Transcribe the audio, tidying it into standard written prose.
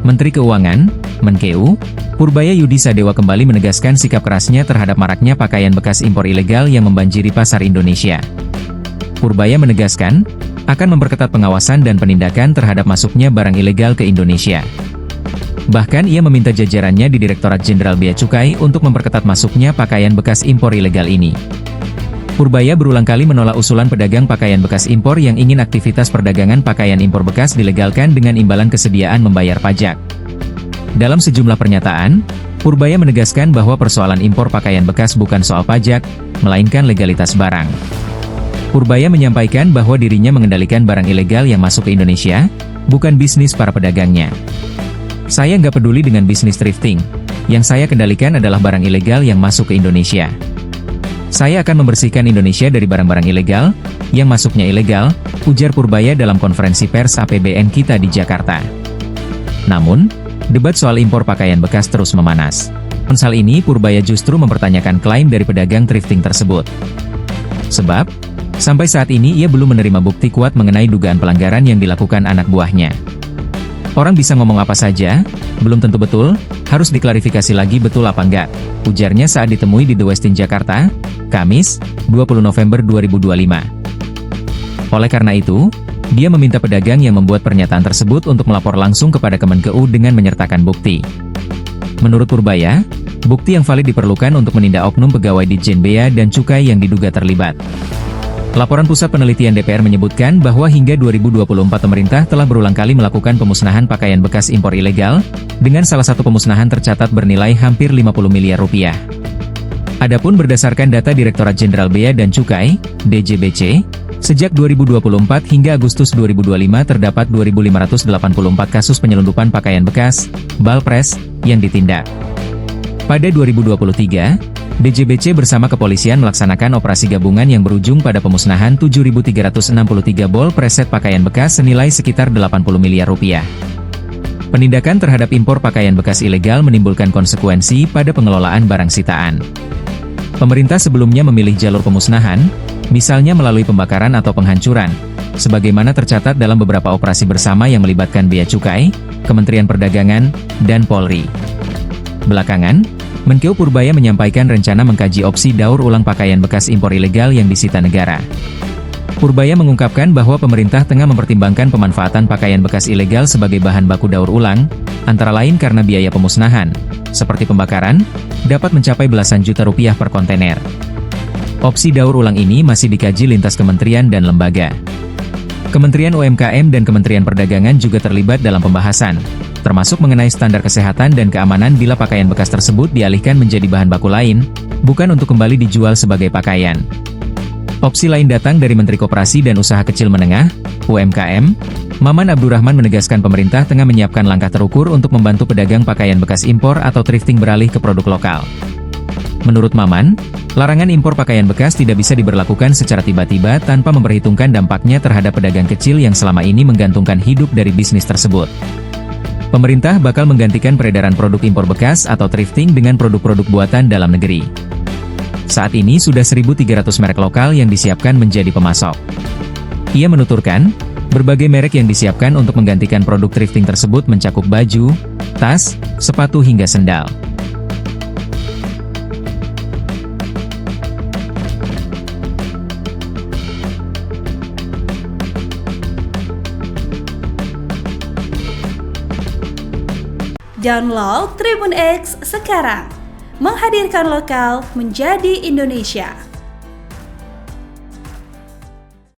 Menteri Keuangan, Menkeu, Purbaya Yudi Sadewa kembali menegaskan sikap kerasnya terhadap maraknya pakaian bekas impor ilegal yang membanjiri pasar Indonesia. Purbaya menegaskan, akan memperketat pengawasan dan penindakan terhadap masuknya barang ilegal ke Indonesia. Bahkan ia meminta jajarannya di Direktorat Jenderal Bea Cukai untuk memperketat masuknya pakaian bekas impor ilegal ini. Purbaya berulang kali menolak usulan pedagang pakaian bekas impor yang ingin aktivitas perdagangan pakaian impor bekas dilegalkan dengan imbalan kesediaan membayar pajak. Dalam sejumlah pernyataan, Purbaya menegaskan bahwa persoalan impor pakaian bekas bukan soal pajak, melainkan legalitas barang. Purbaya menyampaikan bahwa dirinya mengendalikan barang ilegal yang masuk ke Indonesia, bukan bisnis para pedagangnya. Saya nggak peduli dengan bisnis thrifting, yang saya kendalikan adalah barang ilegal yang masuk ke Indonesia. Saya akan membersihkan Indonesia dari barang-barang ilegal, yang masuknya ilegal, ujar Purbaya dalam konferensi pers APBN Kita di Jakarta. Namun, debat soal impor pakaian bekas terus memanas. Soal ini Purbaya justru mempertanyakan klaim dari pedagang thrifting tersebut. Sebab, sampai saat ini ia belum menerima bukti kuat mengenai dugaan pelanggaran yang dilakukan anak buahnya. Orang bisa ngomong apa saja, belum tentu betul, harus diklarifikasi lagi betul apa enggak, ujarnya saat ditemui di The Westin Jakarta, Kamis, 20 November 2025. Oleh karena itu, dia meminta pedagang yang membuat pernyataan tersebut untuk melapor langsung kepada Kemenkeu dengan menyertakan bukti. Menurut Purbaya, bukti yang valid diperlukan untuk menindak oknum pegawai Ditjen Bea dan Cukai yang diduga terlibat. Laporan Pusat Penelitian DPR menyebutkan bahwa hingga 2024 pemerintah telah berulang kali melakukan pemusnahan pakaian bekas impor ilegal, dengan salah satu pemusnahan tercatat bernilai hampir 50 miliar rupiah. Adapun berdasarkan data Direktorat Jenderal Bea dan Cukai, DJBC, sejak 2024 hingga Agustus 2025 terdapat 2.584 kasus penyelundupan pakaian bekas, balpres, yang ditindak. Pada 2023, DJBC bersama kepolisian melaksanakan operasi gabungan yang berujung pada pemusnahan 7.363 bol preset pakaian bekas senilai sekitar 80 miliar rupiah. Penindakan terhadap impor pakaian bekas ilegal menimbulkan konsekuensi pada pengelolaan barang sitaan. Pemerintah sebelumnya memilih jalur pemusnahan, misalnya melalui pembakaran atau penghancuran, sebagaimana tercatat dalam beberapa operasi bersama yang melibatkan Bea Cukai, Kementerian Perdagangan, dan Polri. Belakangan, Menkeu Purbaya menyampaikan rencana mengkaji opsi daur ulang pakaian bekas impor ilegal yang disita negara. Purbaya mengungkapkan bahwa pemerintah tengah mempertimbangkan pemanfaatan pakaian bekas ilegal sebagai bahan baku daur ulang, antara lain karena biaya pemusnahan, seperti pembakaran, dapat mencapai belasan juta rupiah per kontainer. Opsi daur ulang ini masih dikaji lintas kementerian dan lembaga. Kementerian UMKM dan Kementerian Perdagangan juga terlibat dalam pembahasan, termasuk mengenai standar kesehatan dan keamanan bila pakaian bekas tersebut dialihkan menjadi bahan baku lain, bukan untuk kembali dijual sebagai pakaian. Opsi lain datang dari Menteri Koperasi dan Usaha Kecil Menengah, UMKM, Maman Abdurrahman menegaskan pemerintah tengah menyiapkan langkah terukur untuk membantu pedagang pakaian bekas impor atau thrifting beralih ke produk lokal. Menurut Maman, larangan impor pakaian bekas tidak bisa diberlakukan secara tiba-tiba tanpa memperhitungkan dampaknya terhadap pedagang kecil yang selama ini menggantungkan hidup dari bisnis tersebut. Pemerintah bakal menggantikan peredaran produk impor bekas atau thrifting dengan produk-produk buatan dalam negeri. Saat ini sudah 1.300 merek lokal yang disiapkan menjadi pemasok. Ia menuturkan, berbagai merek yang disiapkan untuk menggantikan produk thrifting tersebut mencakup baju, tas, sepatu hingga sendal. Download Tribun X sekarang, menghadirkan lokal menjadi Indonesia.